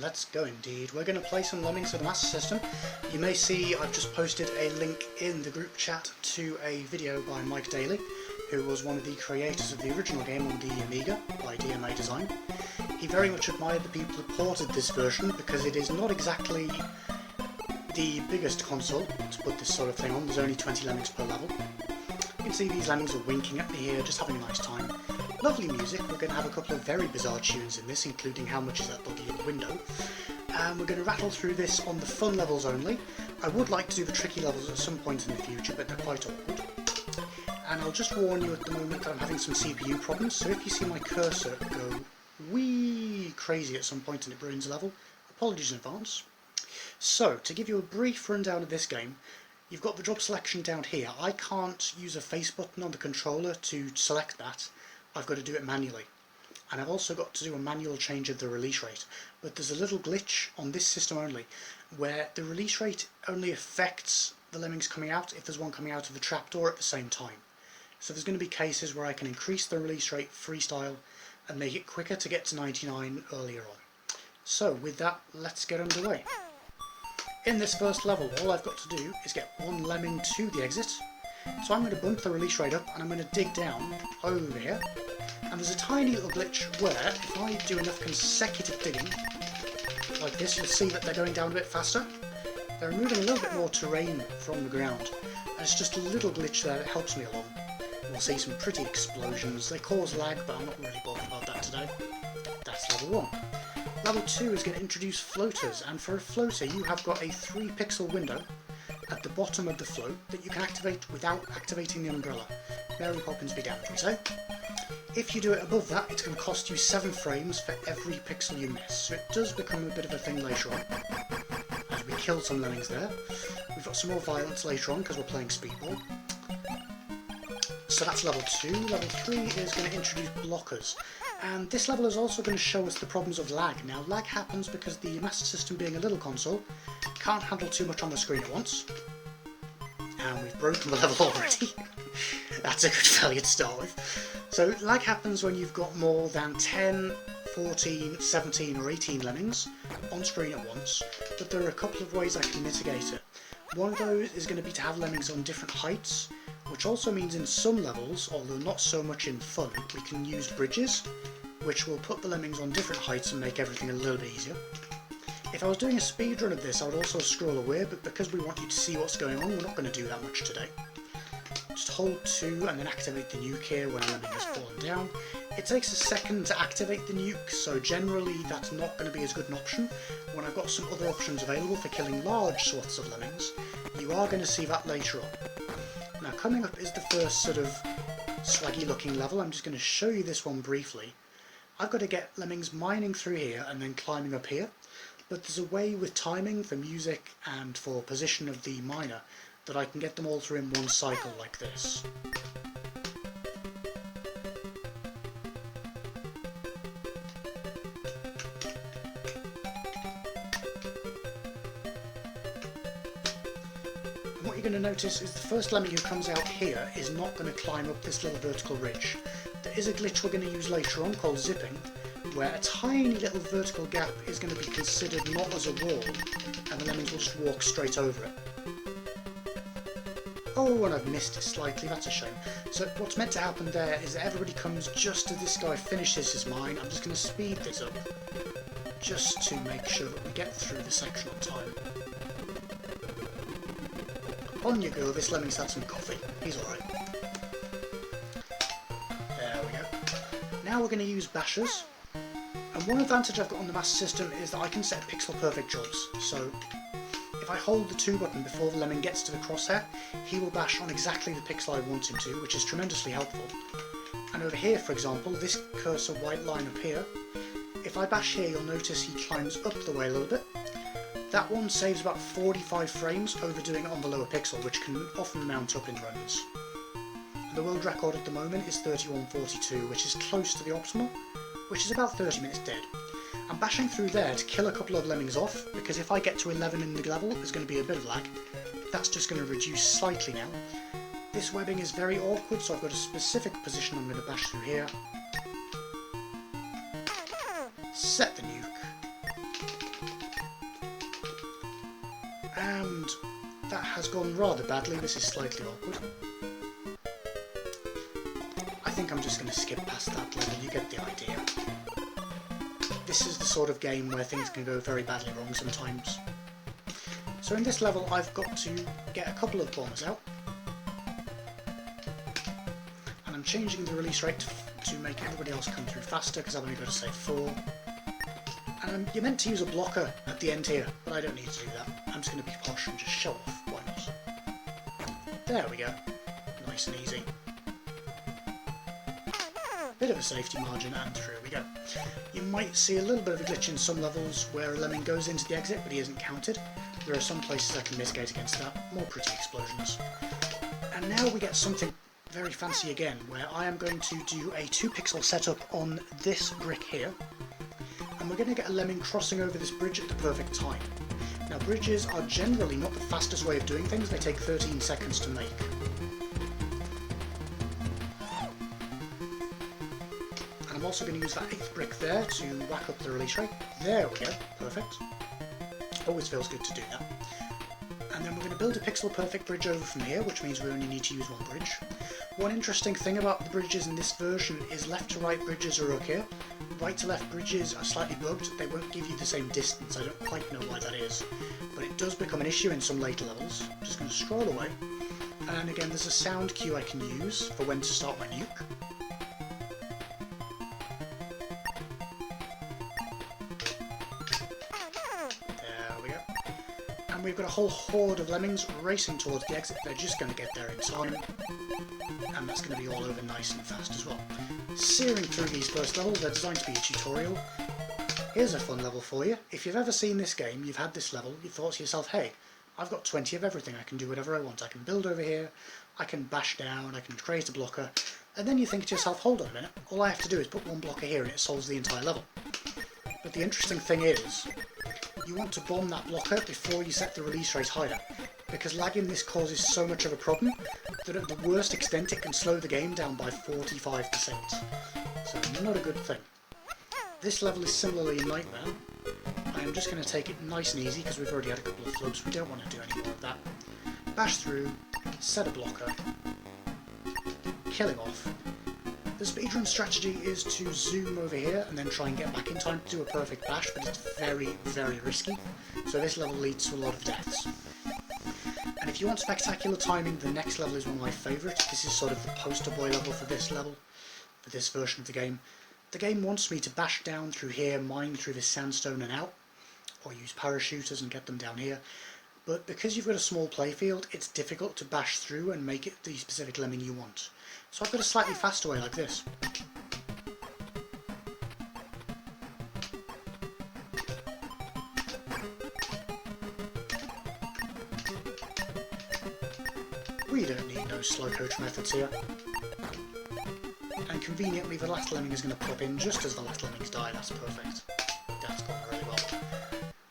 Let's go indeed. We're going to play some Lemmings for the Master System. You may see I've just posted a link in the group chat to a video by Mike Daly, who was one of the creators of the original game on the Amiga by DMA Design. He very much admired the people who ported this version because it is not exactly the biggest console to put this sort of thing on. There's only 20 Lemmings per level. You can see these Lemmings are winking at me here, just having a nice time. Lovely music. We're going to have a couple of very bizarre tunes in this, including How Much Is That Buggy in the Window. And we're going to rattle through this on the fun levels only. I would like to do the tricky levels at some point in the future, but they're quite awkward. And I'll just warn you at the moment that I'm having some CPU problems, so if you see my cursor go wee crazy at some point and it ruins a level, apologies in advance. So, to give you a brief rundown of this game, you've got the drop selection down here. I can't use a face button on the controller to select that. I've got to do it manually. And I've also got to do a manual change of the release rate. But there's a little glitch on this system only, where the release rate only affects the Lemmings coming out if there's one coming out of the trapdoor at the same time. So there's going to be cases where I can increase the release rate freestyle and make it quicker to get to 99 earlier on. So with that, let's get underway. In this first level, all I've got to do is get one Lemming to the exit. So I'm going to bump the release rate up and I'm going to dig down over here. And there's a tiny little glitch where, if I do enough consecutive digging, like this, you'll see that they're going down a bit faster. They're removing a little bit more terrain from the ground. And it's just a little glitch there that helps me along. We'll see some pretty explosions. They cause lag, but I'm not really bothered about that today. That's level 1. Level 2 is going to introduce floaters, and for a floater you have got a 3 pixel window at the bottom of the float that you can activate without activating the umbrella. Mary Poppins be damned, we say. If you do it above that, it's going to cost you 7 frames for every pixel you miss, so it does become a bit of a thing later on. As we kill some Lemmings there. We've got some more violence later on because we're playing Speedball. So that's level 2. Level 3 is going to introduce blockers. And this level is also going to show us the problems of lag. Now, lag happens because the Master System, being a little console, can't handle too much on the screen at once. And we've broken the level already. That's a good failure to start with. So, lag happens when you've got more than 10, 14, 17 or 18 Lemmings on screen at once, but there are a couple of ways I can mitigate it. One of those is going to be to have Lemmings on different heights, which also means in some levels, although not so much in fun, we can use bridges, which will put the Lemmings on different heights and make everything a little bit easier. If I was doing a speedrun of this, I would also scroll away, but because we want you to see what's going on, we're not going to do that much today. Just hold 2 and then activate the nuke here when a Lemming has fallen down. It takes a second to activate the nuke, so generally that's not going to be as good an option. When I've got some other options available for killing large swaths of Lemmings, you are going to see that later on. Now coming up is the first sort of swaggy looking level. I'm just going to show you this one briefly. I've got to get Lemmings mining through here and then climbing up here, but there's a way with timing for music and for position of the miner that I can get them all through in one cycle like this. And what you're going to notice is the first Lemming who comes out here is not going to climb up this little vertical ridge. There is a glitch we're going to use later on called zipping, where a tiny little vertical gap is going to be considered not as a wall, and the Lemmings will just walk straight over it. Oh, and I've missed it slightly, that's a shame. So what's meant to happen there is that everybody comes just as this guy finishes his mine. I'm just going to speed this up, just to make sure that we get through the section on time. On you go, this Lemming's had some coffee, he's alright. There we go. Now we're going to use bashers, and one advantage I've got on the Master System is that I can set pixel perfect jobs. So if I hold the 2 button before the Lemming gets to the crosshair, he will bash on exactly the pixel I want him to, which is tremendously helpful. And over here, for example, this cursor white line up here, if I bash here, you'll notice he climbs up the way a little bit. That one saves about 45 frames over doing it on the lower pixel, which can often mount up in runs. And the world record at the moment is 31:42, which is close to the optimal, which is about 30 minutes dead. I'm bashing through there to kill a couple of Lemmings off, because if I get to 11 in the level, there's going to be a bit of lag. That's just going to reduce slightly now. This webbing is very awkward, so I've got a specific position I'm going to bash through here. Set the nuke. has gone rather badly. This is slightly awkward. I think I'm just going to skip past that level, you get the idea. This is the sort of game where things can go very badly wrong sometimes. So in this level I've got to get a couple of bombs out. And I'm changing the release rate to make everybody else come through faster, because I've only got to say 4. And you're meant to use a blocker at the end here, but I don't need to do that. I'm just going to be posh and just show off. Why not? There we go. Nice and easy. Bit of a safety margin, and through we go. You might see a little bit of a glitch in some levels where a lemming goes into the exit, but he isn't counted. There are some places I can mitigate against that. More pretty explosions. And now we get something very fancy again, where I am going to do a 2-pixel setup on this brick here. And we're going to get a lemming crossing over this bridge at the perfect time. Now, bridges are generally not the fastest way of doing things, they take 13 seconds to make. And I'm also going to use that 8th brick there to whack up the release rate. There we go, perfect. Always feels good to do that. And then we're going to build a pixel perfect bridge over from here, which means we only need to use one bridge. One interesting thing about the bridges in this version is left to right bridges are okay. Right to left bridges are slightly bugged, they won't give you the same distance, I don't quite know why that is. But it does become an issue in some later levels. I'm just going to scroll away. And again, there's a sound cue I can use for when to start my nuke. There we go. And we've got a whole horde of lemmings racing towards the exit. They're just going to get there in time. And that's going to be all over nice and fast as well. Searing through these first levels, they're designed to be a tutorial. Here's a fun level for you. If you've ever seen this game, you've had this level, you thought to yourself, hey, I've got 20 of everything, I can do whatever I want. I can build over here, I can bash down, I can create a blocker, and then you think to yourself, hold on a minute, all I have to do is put one blocker here and it solves the entire level. But the interesting thing is, you want to bomb that blocker before you set the release rate higher, because lagging this causes so much of a problem that at the worst extent it can slow the game down by 45%. So not a good thing. This level is similarly a nightmare. I am just going to take it nice and easy because we've already had a couple of flubs, we don't want to do any more of that. Bash through, set a blocker, killing off. The speedrun strategy is to zoom over here and then try and get back in time to do a perfect bash, but it's very, very risky, so this level leads to a lot of deaths. And if you want spectacular timing, the next level is one of my favourites. This is sort of the poster boy level for this level, for this version of the game. The game wants me to bash down through here, mine through this sandstone and out, or use parachuters and get them down here. But because you've got a small playfield, it's difficult to bash through and make it the specific lemming you want. So I've got a slightly faster way like this. We don't need no slow coach methods here. And conveniently the last lemming is going to pop in just as the last lemmings die, that's perfect. That's gone really well.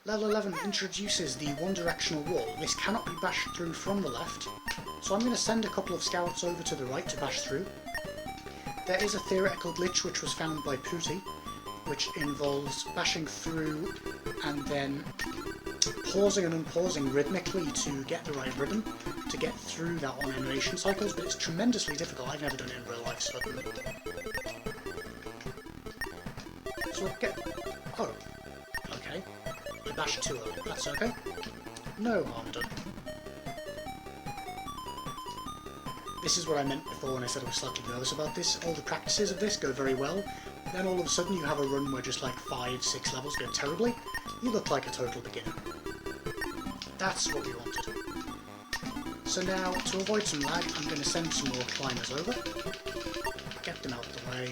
Level 11 introduces the one-directional wall. This cannot be bashed through from the left, so I'm going to send a couple of scouts over to the right to bash through. There is a theoretical glitch which was found by Pooty, which involves bashing through and then pausing and unpausing rhythmically to get the right rhythm, to get through that on animation cycles, but it's tremendously difficult. I've never done it in real life, so we'll get... Oh, okay. I bashed too early, that's okay. No harm done. This is what I meant before when I said I was slightly nervous about this. All the practices of this go very well, then all of a sudden you have a run where just like 5-6 levels go terribly. You look like a total beginner. That's what we wanted. So now, to avoid some lag, I'm going to send some more climbers over, get them out of the way,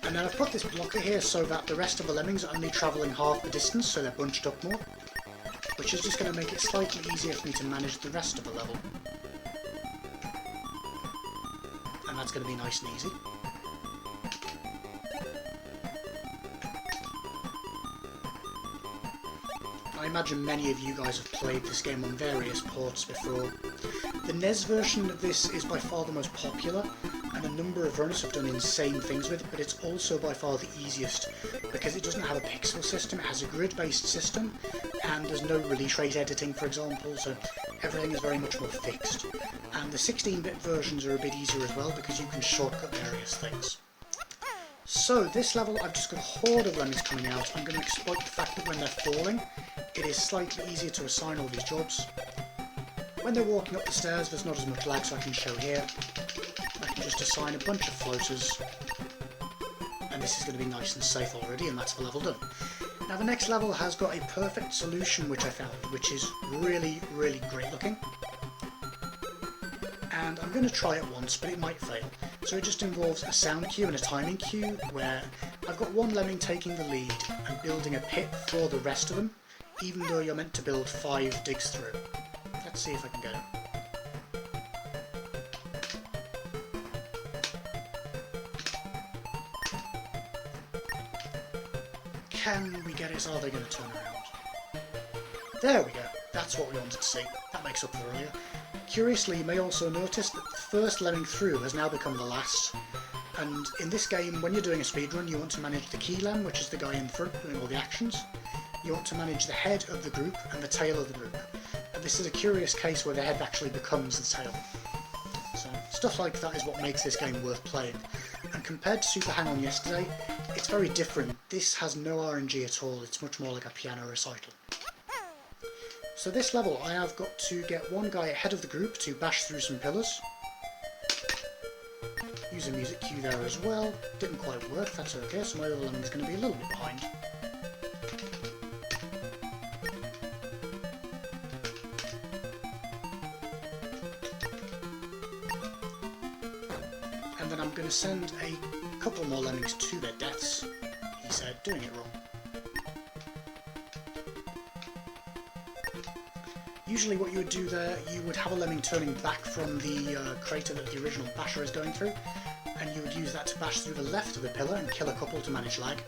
and then I've put this blocker here so that the rest of the lemmings are only travelling half the distance, so they're bunched up more, which is just going to make it slightly easier for me to manage the rest of the level. And that's going to be nice and easy. I imagine many of you guys have played this game on various ports before. The NES version of this is by far the most popular, and a number of runners have done insane things with it, but it's also by far the easiest because it doesn't have a pixel system, it has a grid-based system, and there's no release rate editing, for example, so everything is very much more fixed. And the 16-bit versions are a bit easier as well because you can shortcut various things. So this level, I've just got a horde of lemmings coming out. I'm going to exploit the fact that when they're falling, it is slightly easier to assign all these jobs. When they're walking up the stairs, there's not as much lag, so I can show here. I can just assign a bunch of floaters, and this is going to be nice and safe already, and that's the level done. Now the next level has got a perfect solution which I found, which is really, really great looking. And I'm going to try it once, but it might fail. So it just involves a sound cue and a timing cue, where I've got one lemming taking the lead and building a pit for the rest of them, even though you're meant to build 5 digs through. Let's see if I can get it. Can we get it? Are they going to turn around? There we go. That's what we wanted to see. That makes up for earlier. Curiously, you may also notice that the first lemming through has now become the last. And in this game, when you're doing a speedrun, you want to manage the key lem, which is the guy in front doing all the actions. You want to manage the head of the group and the tail of the group. And this is a curious case where the head actually becomes the tail. So stuff like that is what makes this game worth playing. And compared to Super Hang-On yesterday, it's very different. This has no RNG at all, it's much more like a piano recital. So this level, I have got to get one guy ahead of the group to bash through some pillars. Use a music cue there as well. Didn't quite work, that's okay, so my other lemming is going to be a little bit behind. And then I'm going to send a couple more lemmings to their deaths, he said, doing it wrong. Usually what you would do there, you would have a lemming turning back from the crater that the original basher is going through, and you would use that to bash through the left of the pillar and kill a couple to manage lag.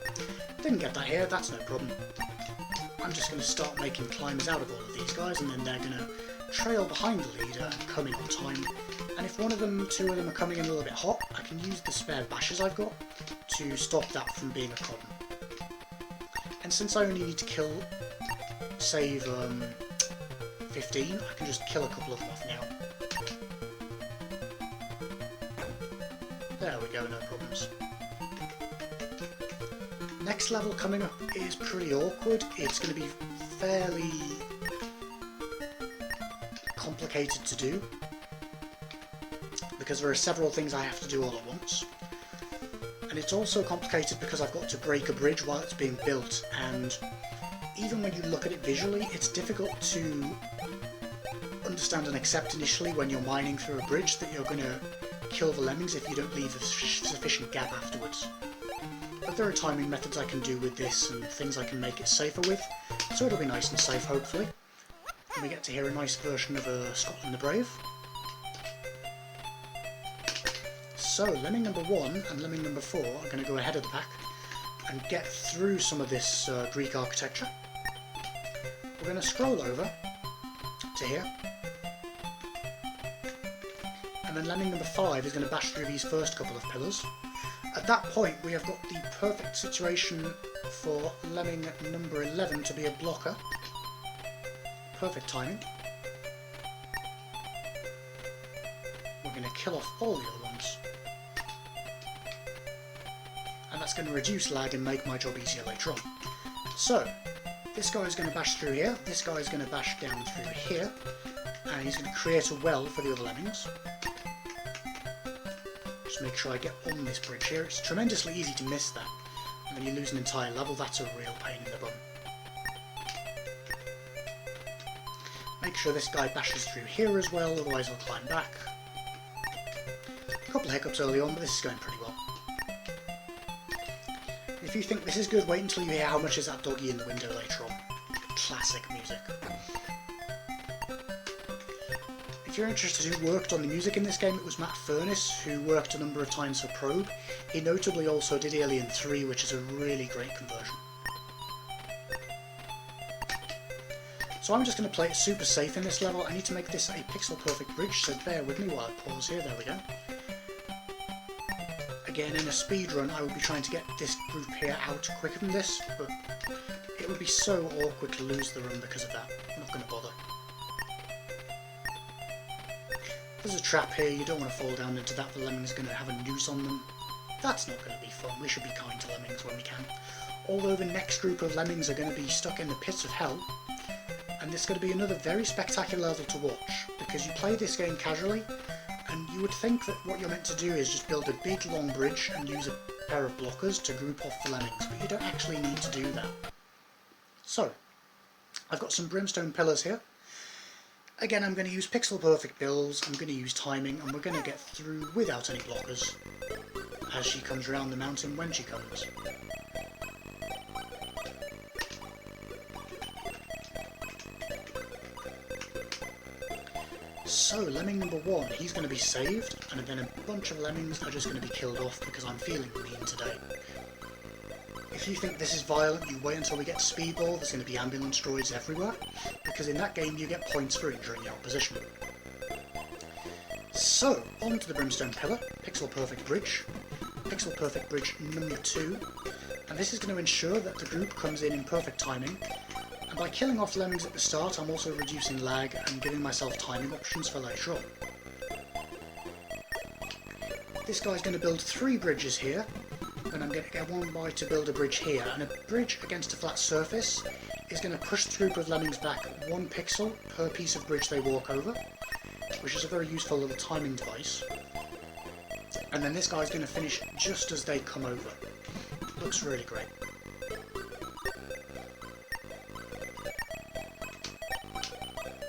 Didn't get that here, that's no problem. I'm just going to start making climbers out of all of these guys, and then they're going to trail behind the leader and come in on time. And if one of them, 2 of them are coming in a little bit hot, I can use the spare bashes I've got to stop that from being a problem. And since I only need to save 15, I can just kill a couple of them off now. There we go, no problems. Next level coming up is pretty awkward. It's going to be fairly complicated to do, because there are several things I have to do all at once. And it's also complicated because I've got to break a bridge while it's being built, and even when you look at it visually, it's difficult to understand and accept initially when you're mining through a bridge that you're going to kill the lemmings if you don't leave a sufficient gap afterwards. But there are timing methods I can do with this and things I can make it safer with, so it'll be nice and safe hopefully. And we get to hear a nice version of Scotland the Brave. So lemming number 1 and lemming number 4 are going to go ahead of the pack and get through some of this Greek architecture. We're going to scroll over to here, and then lemming number 5 is going to bash through these first couple of pillars. At that point we have got the perfect situation for lemming number 11 to be a blocker. Perfect timing. We're going to kill off all the other ones. And that's going to reduce lag and make my job easier later on. So, this guy is going to bash through here, this guy is going to bash down through here, and he's going to create a well for the other lemmings. Just make sure I get on this bridge here. It's tremendously easy to miss that, and when you lose an entire level, that's a real pain in the bum. Make sure this guy bashes through here as well, otherwise he'll climb back. A couple of hiccups early on, but this is going pretty well. If you think this is good, wait until you hear how much is that doggy in the window later on. Classic music. If you're interested who worked on the music in this game, it was Matt Furness, who worked a number of times for Probe. He notably also did Alien 3, which is a really great conversion. So I'm just going to play it super safe in this level. I need to make this a pixel perfect bridge, so bear with me while I pause here. There we go. Again, in a speed run, I would be trying to get this group here out quicker than this, but it would be so awkward to lose the run because of that. I'm not going to bother. There's a trap here, you don't want to fall down into that, the Lemmings are going to have a noose on them. That's not going to be fun, we should be kind to Lemmings when we can. Although the next group of Lemmings are going to be stuck in the pits of hell, and this is going to be another very spectacular level to watch, because you play this game casually, and you would think that what you're meant to do is just build a big long bridge and use a pair of blockers to group off the Lemmings, but you don't actually need to do that. So, I've got some brimstone pillars here. Again, I'm going to use pixel perfect builds, I'm going to use timing, and we're going to get through without any blockers as she comes around the mountain when she comes. So, Lemming number 1, he's going to be saved, and then a bunch of Lemmings are just going to be killed off because I'm feeling mean today. If you think this is violent, you wait until we get to Speedball, there's going to be ambulance droids everywhere, because in that game you get points for injuring your opposition. So, on to the Brimstone Pillar, Pixel Perfect Bridge. Pixel Perfect Bridge number 2, and this is going to ensure that the group comes in perfect timing, and by killing off Lemmings at the start I'm also reducing lag and giving myself timing options for later on. This guy's going to build 3 bridges here, and I'm going to get one by to build a bridge here, and a bridge against a flat surface is going to push the group of Lemmings back 1 pixel per piece of bridge they walk over, which is a very useful little timing device. And then this guy's going to finish just as they come over. Looks really great.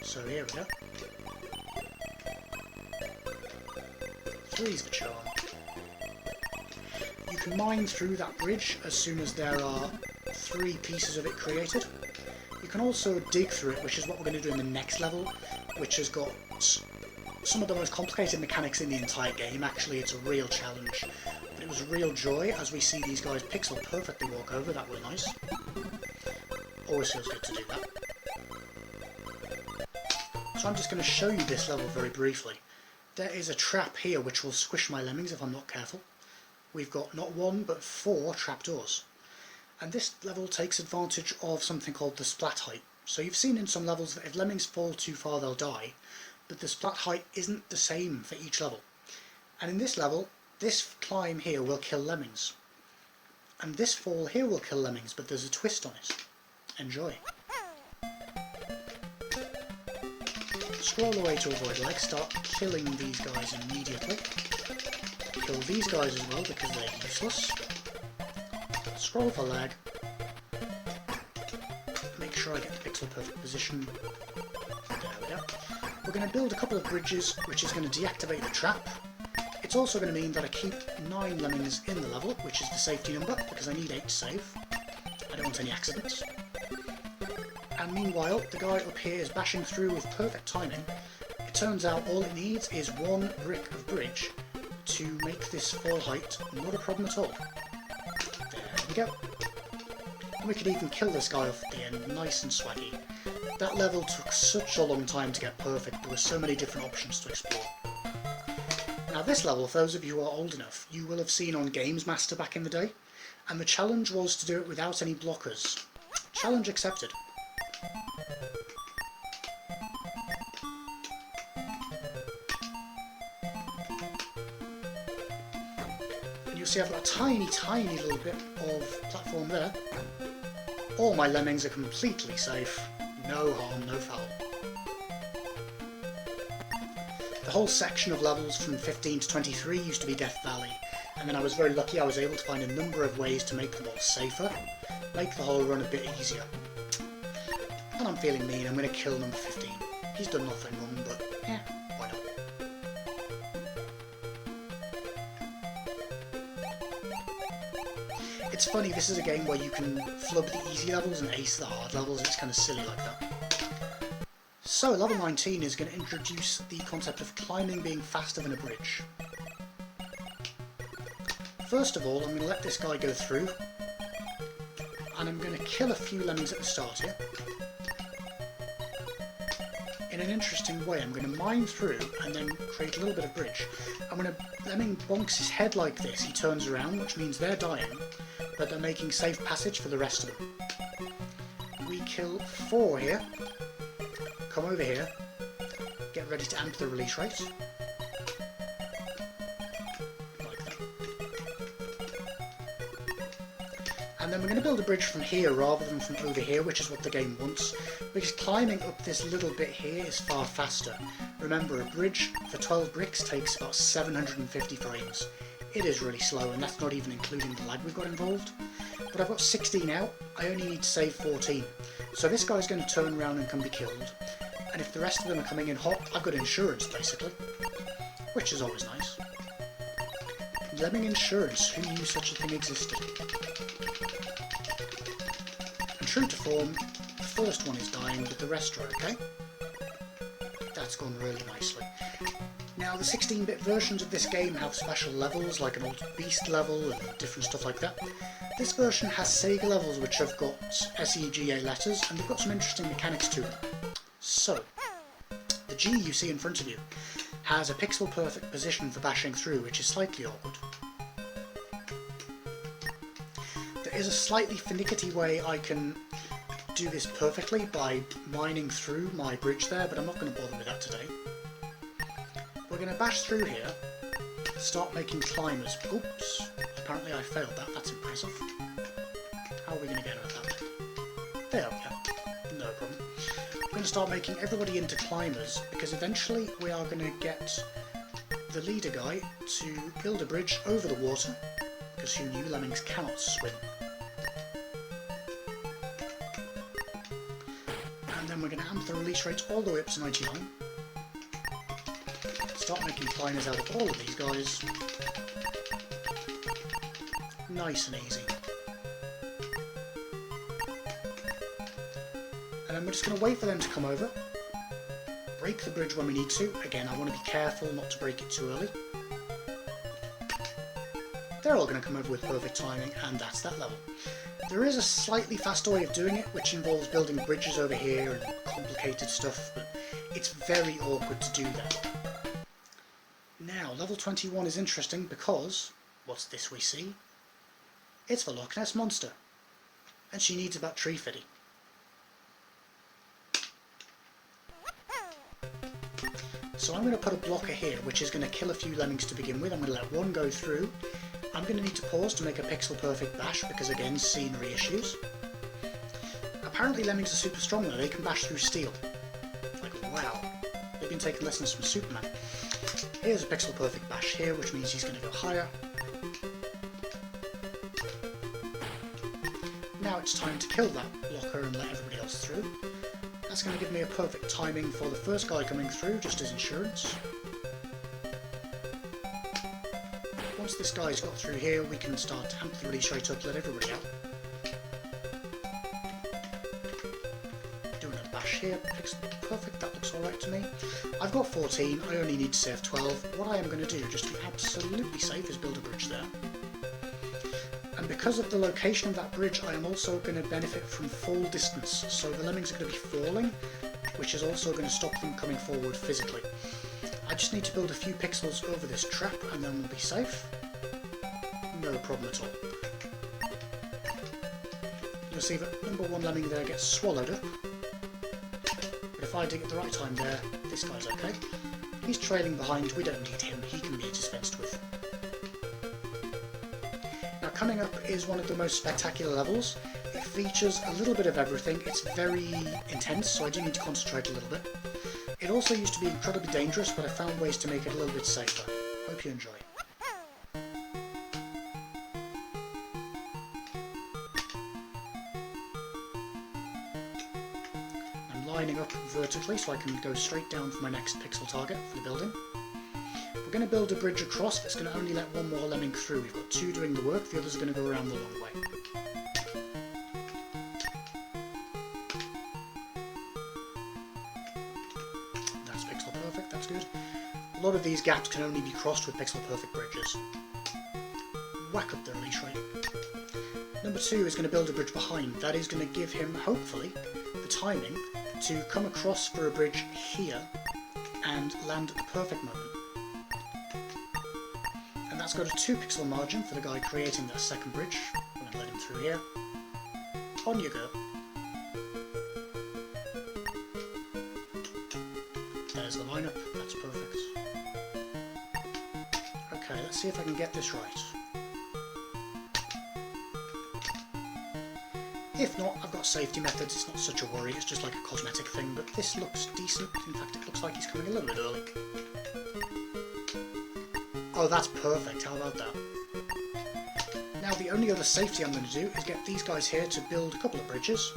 So here we go. 3's the charm. You can mine through that bridge as soon as there are 3 pieces of it created. You can also dig through it, which is what we're going to do in the next level, which has got some of the most complicated mechanics in the entire game. Actually, it's a real challenge, but it was a real joy as we see these guys pixel perfectly walk over. That was nice. Always feels good to do that. So I'm just going to show you this level very briefly. There is a trap here which will squish my Lemmings if I'm not careful. We've got not 1 but 4 trapdoors. And this level takes advantage of something called the splat height. So you've seen in some levels that if Lemmings fall too far they'll die, but the splat height isn't the same for each level. And in this level, this climb here will kill Lemmings. And this fall here will kill Lemmings, but there's a twist on it. Enjoy. Scroll away to avoid lag, start killing these guys immediately. Kill these guys as well because they're useless. Scroll for lag. Make sure I get the pixel perfect position. There we go. We're going to build a couple of bridges which is going to deactivate the trap. It's also going to mean that I keep 9 Lemmings in the level, which is the safety number, because I need 8 to save. I don't want any accidents. And meanwhile, the guy up here is bashing through with perfect timing. It turns out all it needs is 1 brick of bridge to make this fall height not a problem at all. There we go. And we could even kill this guy off at the end, nice and swaggy. That level took such a long time to get perfect, there were so many different options to explore. Now this level, for those of you who are old enough, you will have seen on Games Master back in the day, and the challenge was to do it without any blockers. Challenge accepted. And you'll see I've got a tiny little bit of platform there. All my Lemmings are completely safe. No harm, no foul. The whole section of levels from 15 to 23 used to be Death Valley, and then I was very lucky I was able to find a number of ways to make them all safer, make the whole run a bit easier. And I'm feeling mean, I'm going to kill number 15. He's done nothing wrong, but yeah, why not? It's funny, this is a game where you can flub the easy levels and ace the hard levels, it's kind of silly like that. So, level 19 is going to introduce the concept of climbing being faster than a bridge. First of all, I'm going to let this guy go through, and I'm going to kill a few Lemmings at the start here. in an interesting way. I'm going to mine through and then create a little bit of bridge. And when a lemming bonks his head like this, he turns around, which means they're dying, but they're making safe passage for the rest of them. We kill 4 here. Come over here. Get ready to amp the release rate. Like that. And then we're going to build a bridge from here rather than from over here, which is what the game wants, because climbing up this little bit here is far faster. Remember, a bridge for 12 bricks takes about 750 frames. It is really slow, and that's not even including the lag we've got involved. But I've got 16 out, I only need to save 14. So this guy's going to turn around and can be killed. And if the rest of them are coming in hot, I've got insurance, basically. Which is always nice. Lemming insurance, who knew such a thing existed? And true to form, the first one is dying, but the rest are okay. That's gone really nicely. Now, the 16-bit versions of this game have special levels, like an Altered Beast level and different stuff like that. This version has Sega levels which have got SEGA letters, and they've got some interesting mechanics to them. So, the G you see in front of you has a pixel-perfect position for bashing through, which is slightly awkward. There is a slightly finicky way I can do this perfectly by mining through my bridge there, but I'm not going to bother with that today. We're going to bash through here, start making climbers. Oops, apparently I failed that, that's impressive. How are we going to get out of that? There we go, no problem. We're going to start making everybody into climbers, because eventually we are going to get the leader guy to build a bridge over the water, because who knew lemmings cannot swim. And then we're going to amp the release rate all the way up to 99. Start making climbers out of all of these guys. Nice and easy. And then we're just going to wait for them to come over. Break the bridge when we need to. Again, I want to be careful not to break it too early. They're all going to come over with perfect timing, and that's that level. There is a slightly faster way of doing it, which involves building bridges over here and complicated stuff, but it's very awkward to do that. Now, level 21 is interesting because, what's this we see? It's the Loch Ness Monster, and she needs about tree fitting. So I'm going to put a blocker here, which is going to kill a few lemmings to begin with. I'm going to let one go through. I'm going to need to pause to make a pixel perfect bash, because again, scenery issues. Apparently lemmings are super strong though, they can bash through steel. Like, wow. They've been taking lessons from Superman. Here's a pixel perfect bash here, which means he's going to go higher. Now it's time to kill that blocker and let everybody else through. That's going to give me a perfect timing for the first guy coming through, just as insurance. Once this guy's got through here, we can start to amp the release rate up, let everybody out. Doing a bash here, pixel perfect, that looks alright to me. I've got 14, I only need to save 12. What I am going to do, just to be absolutely safe, is build a bridge there. And because of the location of that bridge, I am also going to benefit from fall distance, so the lemmings are going to be falling, which is also going to stop them coming forward physically. I just need to build a few pixels over this trap and then we'll be safe. No problem at all. You'll see that number 1 lemming there gets swallowed up, but if I dig at the right time there, this guy's okay. He's trailing behind, we don't need him, he can be dispensed with. Now coming up is one of the most spectacular levels. It features a little bit of everything, it's very intense, so I do need to concentrate a little bit. It also used to be incredibly dangerous, but I found ways to make it a little bit safer. Hope you enjoy. I'm lining up vertically so I can go straight down for my next pixel target for the building. We're going to build a bridge across that's going to only let one more lemming through. We've got 2 doing the work, the others are going to go around the long way. That's good. A lot of these gaps can only be crossed with pixel perfect bridges. Whack up the release rate. Number 2 is going to build a bridge behind. That is going to give him, hopefully, the timing to come across for a bridge here and land at the perfect moment. And that's got a 2 pixel margin for the guy creating that second bridge. I'm going to let him through here. On you go. There's the lineup, that's perfect. Okay, let's see if I can get this right. If not, I've got safety methods, it's not such a worry, it's just like a cosmetic thing, but this looks decent. In fact, it looks like he's coming a little bit early. Oh, that's perfect, how about that? Now, the only other safety I'm going to do is get these guys here to build a couple of bridges.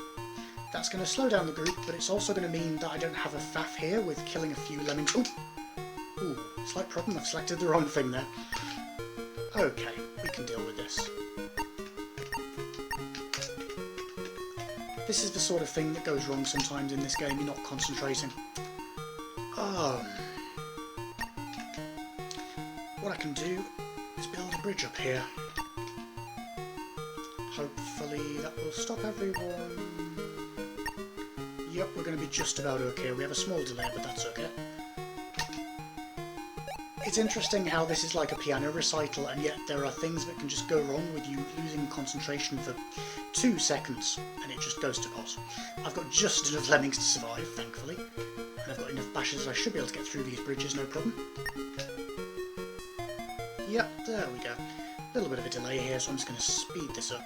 That's going to slow down the group, but it's also going to mean that I don't have a faff here with killing a few lemmings. Ooh, slight problem, I've selected the wrong thing there. Okay, we can deal with this. This is the sort of thing that goes wrong sometimes in this game, you're not concentrating. What I can do is build a bridge up here. Hopefully that will stop everyone. Yep, we're going to be just about okay. We have a small delay, but that's okay. It's interesting how this is like a piano recital, and yet there are things that can just go wrong with you losing concentration for 2 seconds, and it just goes to pot. I've got just enough lemmings to survive, thankfully, and I've got enough bashes I should be able to get through these bridges, no problem. Yep, there we go. A little bit of a delay here, so I'm just going to speed this up.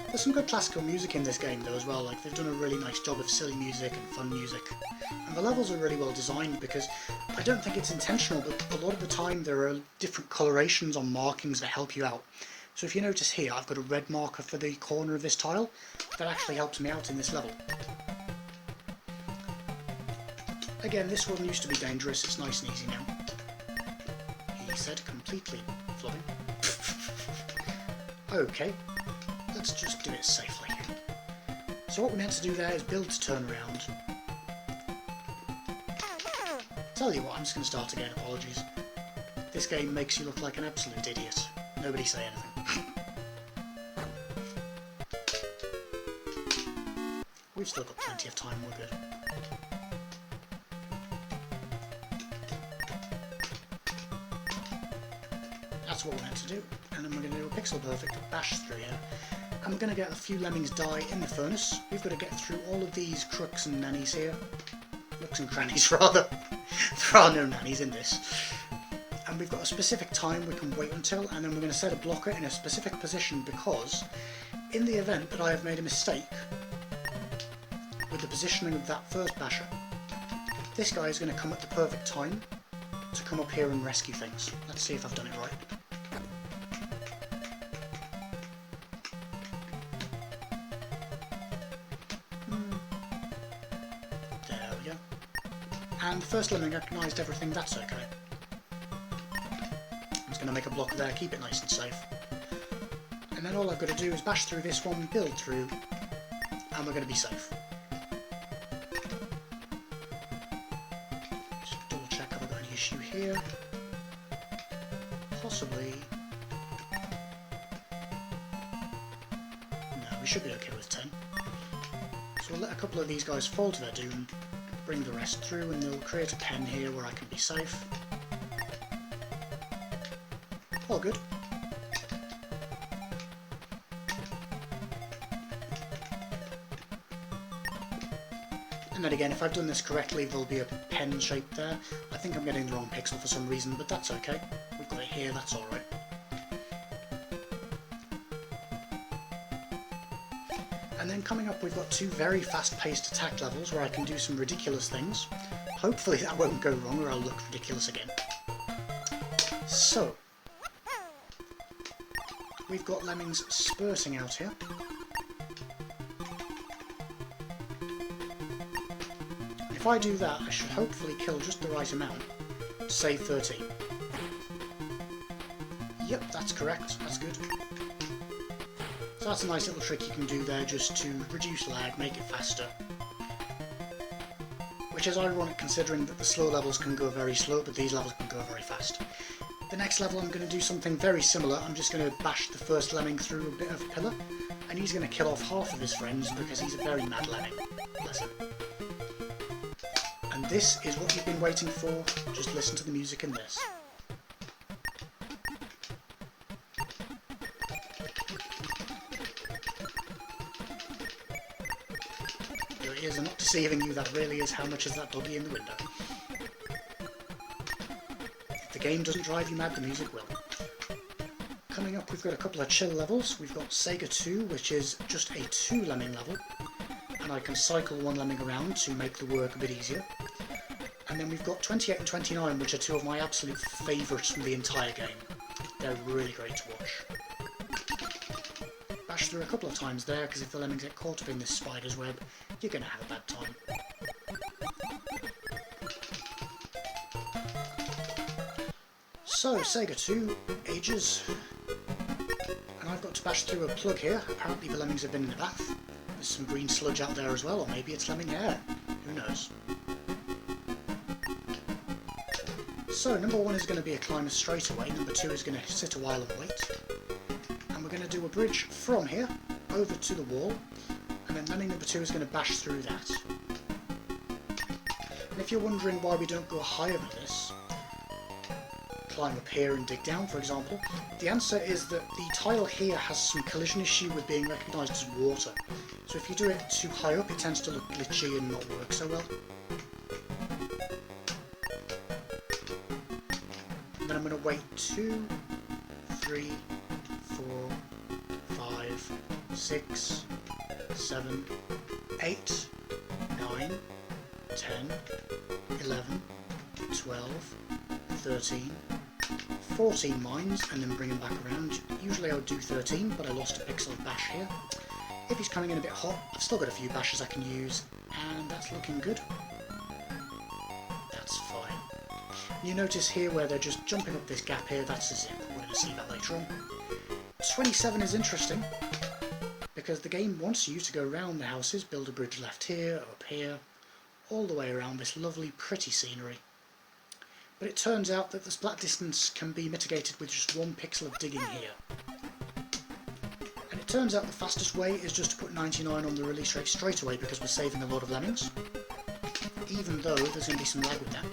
There's some good classical music in this game though as well, like they've done a really nice job of silly music and fun music. And the levels are really well designed because I don't think it's intentional, but a lot of the time there are different colorations on markings that help you out. So if you notice here, I've got a red marker for the corner of this tile. That actually helps me out in this level. Again, this one used to be dangerous, it's nice and easy now. He said completely flooding. Okay. Let's just do it safely. So what we're meant to do there is build to turn around. Tell you what, I'm just going to start again, apologies. This game makes you look like an absolute idiot. Nobody say anything. We've still got plenty of time, we're good. That's what we're meant to do. And then we're going to do a pixel perfect bash through here. And we're going to get a few lemmings die in the furnace. We've got to get through all of these crooks and nannies here. Nooks and crannies, rather. There are no nannies in this. And we've got a specific time we can wait until, and then we're going to set a blocker in a specific position because in the event that I have made a mistake with the positioning of that first basher, this guy is going to come at the perfect time to come up here and rescue things. Let's see if I've done it right. And the first lemming recognised everything, that's okay. I'm just going to make a block there, keep it nice and safe. And then all I've got to do is bash through this one, build through, and we're going to be safe. Just double check have I got any issue here. Possibly. No, we should be okay with 10. So we'll let a couple of these guys fall to their doom. Bring the rest through and they'll create a pen here where I can be safe. All good. And then again, if I've done this correctly, there'll be a pen shape there. I think I'm getting the wrong pixel for some reason, but that's okay. We've got it here, that's alright. And then coming up we've got 2 very fast-paced attack levels where I can do some ridiculous things. Hopefully that won't go wrong or I'll look ridiculous again. So, we've got lemmings spurting out here. If I do that, I should hopefully kill just the right amount to save 13. Yep, that's correct, that's good. So that's a nice little trick you can do there just to reduce lag, make it faster. Which is ironic considering that the slow levels can go very slow, but these levels can go very fast. The next level I'm going to do something very similar. I'm just going to bash the first lemming through a bit of a pillar, and he's going to kill off half of his friends because he's a very mad lemming. Bless him. And this is what you've been waiting for. Just listen to the music in this. Your ears are not deceiving you, that really is how much is that doggy in the window. If the game doesn't drive you mad, the music will. Coming up, we've got a couple of chill levels. We've got Sega 2, which is just a 2 lemming level, and I can cycle one lemming around to make the work a bit easier. And then we've got 28 and 29, which are two of my absolute favourites from the entire game. They're really great to watch. Bash through a couple of times there, because if the lemmings get caught up in this spider's web, you're going to have a bad time. So, Sega 2, ages, and I've got to bash through a plug here. Apparently the lemmings have been in the bath. There's some green sludge out there as well, or maybe it's lemming hair. Who knows? So, number 1 is going to be a climber straight away, number 2 is going to sit a while and wait. And we're going to do a bridge from here, over to the wall, and then lemming number 2 is going to bash through that. And if you're wondering why we don't go higher than this, climb up here and dig down, for example, the answer is that the tile here has some collision issue with being recognised as water. So if you do it too high up, it tends to look glitchy and not work so well. And then I'm going to wait 2, 3, 4, 5, 6, 7, 8, 9, 10, 11, 12, 13, 14 mines, and then bring him back around. Usually I would do 13, but I lost a pixel of bash here. If he's coming in a bit hot, I've still got a few bashes I can use, and that's looking good. That's fine. You notice here where they're just jumping up this gap here, that's a zip. We're going to see that later on. 27 is interesting, because the game wants you to go around the houses, build a bridge left here, up here, all the way around this lovely, pretty scenery. But it turns out that the splat distance can be mitigated with just 1 pixel of digging here. And it turns out the fastest way is just to put 99 on the release rate straight away because we're saving a lot of lemmings, even though there's going to be some lag with that.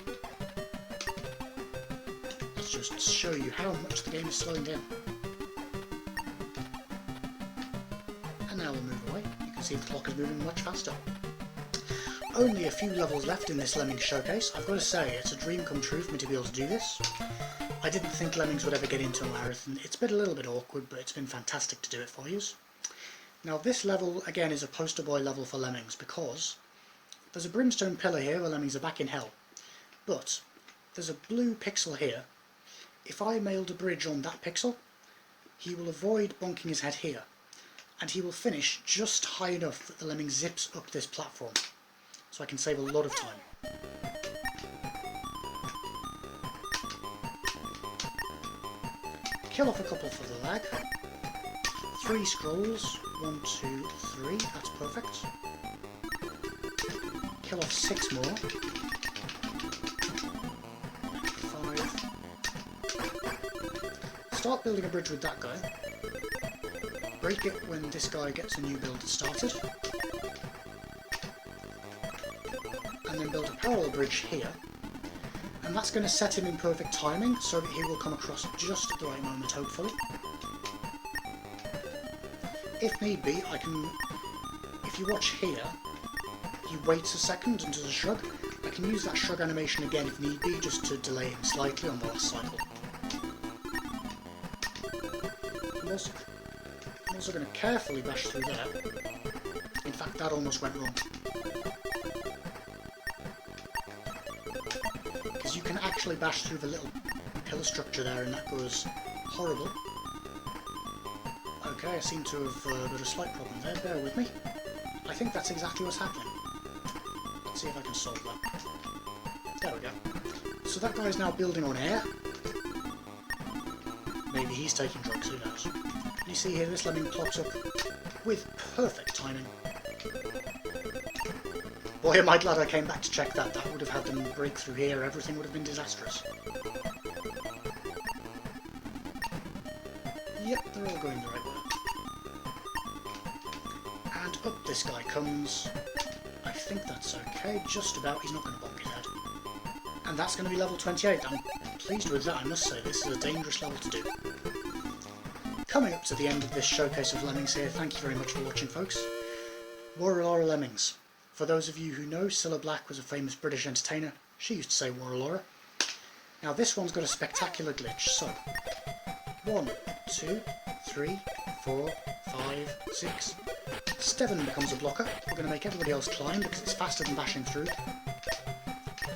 Let's just show you how much the game is slowing down. And now we'll move away. You can see the clock is moving much faster. Only a few levels left in this Lemmings showcase. I've got to say, it's a dream come true for me to be able to do this. I didn't think Lemmings would ever get into a marathon. It's been a little bit awkward, but it's been fantastic to do it for you. Now this level, again, is a poster boy level for Lemmings because there's a brimstone pillar here where Lemmings are back in hell. But there's a blue pixel here. If I mailed a bridge on that pixel, he will avoid bonking his head here. And he will finish just high enough that the Lemming zips up this platform. So I can save a lot of time. Kill off a couple for the lag. 3 scrolls. 1, 2, 3. That's perfect. Kill off 6 more. 5. Start building a bridge with that guy. Break it when this guy gets a new build started. And then build a parallel bridge here, and that's going to set him in perfect timing so that he will come across just at the right moment, hopefully. If need be, I can, if you watch here, he waits a second and does a shrug. I can use that shrug animation again if need be, just to delay him slightly on the last cycle. I'm also going to carefully bash through there. In fact, that almost went wrong. You can actually bash through the little pillar structure there and that goes horrible. Okay, I seem to have got a slight problem there, bear with me. I think that's exactly what's happening. Let's see if I can solve that. There we go. So that guy is now building on air. Maybe he's taking drugs, who knows. You see here, this lemming plops up with perfect timing. Boy, am I glad I came back to check that. That would have had them break through here. Everything would have been disastrous. Yep, they're all going the right way. And up this guy comes. I think that's okay, just about. He's not going to bonk his head. And that's going to be level 28. I'm pleased with that, I must say. This is a dangerous level to do. Coming up to the end of this showcase of Lemmings here, thank you very much for watching, folks. Waralora Lemmings. For those of you who know, Cilla Black was a famous British entertainer. She used to say Waralora. Now this one's got a spectacular glitch, so 1, 2, 3, 4, 5, 6, 7 becomes a blocker. We're going to make everybody else climb because it's faster than bashing through.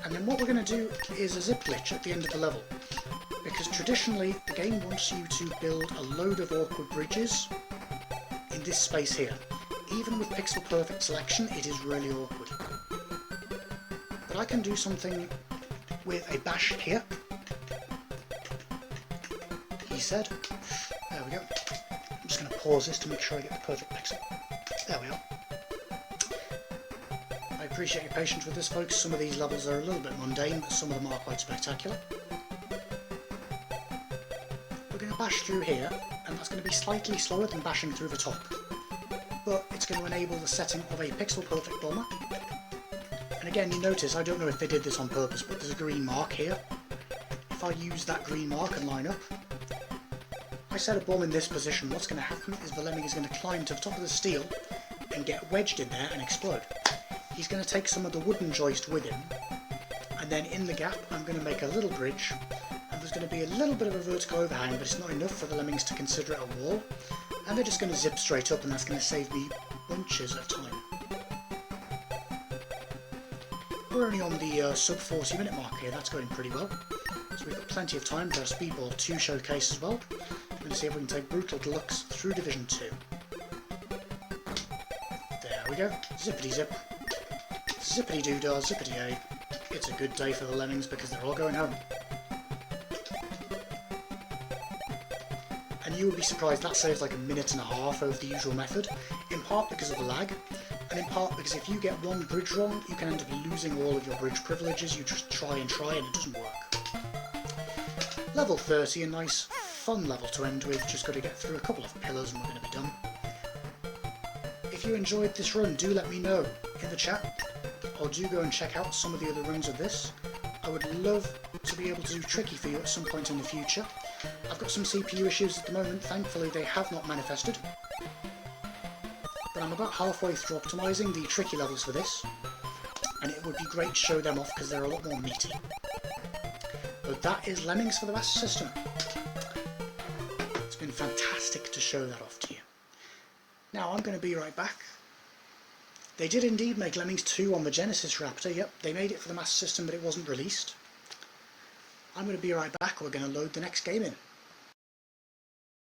And then what we're going to do is a zip glitch at the end of the level. Because traditionally the game wants you to build a load of awkward bridges in this space here. Even with pixel perfect selection, it is really awkward. But I can do something with a bash here. He said. There we go. I'm just going to pause this to make sure I get the perfect pixel. There we are. I appreciate your patience with this, folks. Some of these levels are a little bit mundane, but some of them are quite spectacular. We're going to bash through here, and that's going to be slightly slower than bashing through the top. But it's going to enable the setting of a pixel perfect bomber. And again, you notice, I don't know if they did this on purpose, but there's a green mark here. If I use that green mark and line up, I set a bomb in this position, what's going to happen is the lemming is going to climb to the top of the steel and get wedged in there and explode. He's going to take some of the wooden joist with him, and then in the gap I'm going to make a little bridge, and there's going to be a little bit of a vertical overhang, but it's not enough for the lemmings to consider it a wall, and they're just going to zip straight up, and that's going to save me bunches of time. We're only on the sub 40 minute mark here, that's going pretty well. So we've got plenty of time for a Speedball 2 showcase as well. I'm going to see if we can take Brutal Deluxe through Division 2. There we go, zippity zip. Zippity doo dah, zippity a. It's a good day for the lemmings because they're all going home. And you will be surprised that saves like a minute and a half over the usual method, in part because of the lag, and in part because if you get one bridge wrong, you can end up losing all of your bridge privileges. You just try and it doesn't work. Level 30, a nice fun level to end with, just got to get through a couple of pillars and we're going to be done. If you enjoyed this run, do let me know in the chat, or do go and check out some of the other runs of this. I would love to be able to do Tricky for you at some point in the future. I've got some CPU issues at the moment, thankfully they have not manifested. But I'm about halfway through optimising the Tricky levels for this, and it would be great to show them off because they're a lot more meaty. But that is Lemmings for the Master System. It's been fantastic to show that off to you. Now I'm going to be right back. They did indeed make Lemmings 2 on the Genesis Raptor, yep, they made it for the Master System but it wasn't released. I'm going to be right back, we're going to load the next game in.